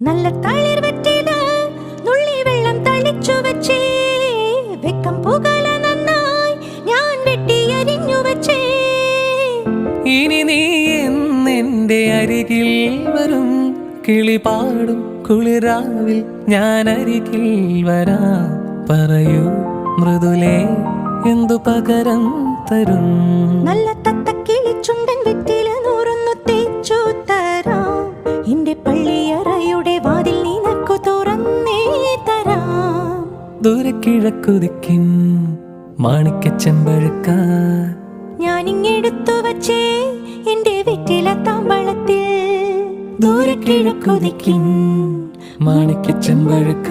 നല്ല തളിർ വെറ്റില നുള്ളി വെള്ളം തളിച്ചു വെച്ചേ വെക്കം പുകല നന്നായി ഞാൻ വെട്ടിയരിഞ്ഞു വെച്ചേ. ഇനി നീ എന്നെന്റെ അരികിൽ വരും, കിളി പാടും കുളിരാവിൽ ഞാൻ അരികിൽ വരാം. പറയൂ മൃദുലേ, എന്തു പകരം തരും? നല്ല തത്തക്കിളി ചുണ്ടൻ വെറ്റില നൂറൊന്നു തേച്ചു തരാം. എന്റെ പള്ളിയറയുടെ വാതിൽ നിനക്കു തുറന്നേ തരാം. ദൂരെ കിഴക്കുതിക്കിൻ മാണിക്കച്ചെമ്പഴുക്ക ഞാനിങ്ങെടുത്തു വച്ചേ എന്റെ വെറ്റില താമ്പളത്തിൽ. ദൂരെ കിഴക്കുതിക്കിൻ മാണിക്കച്ചെമ്പഴുക്ക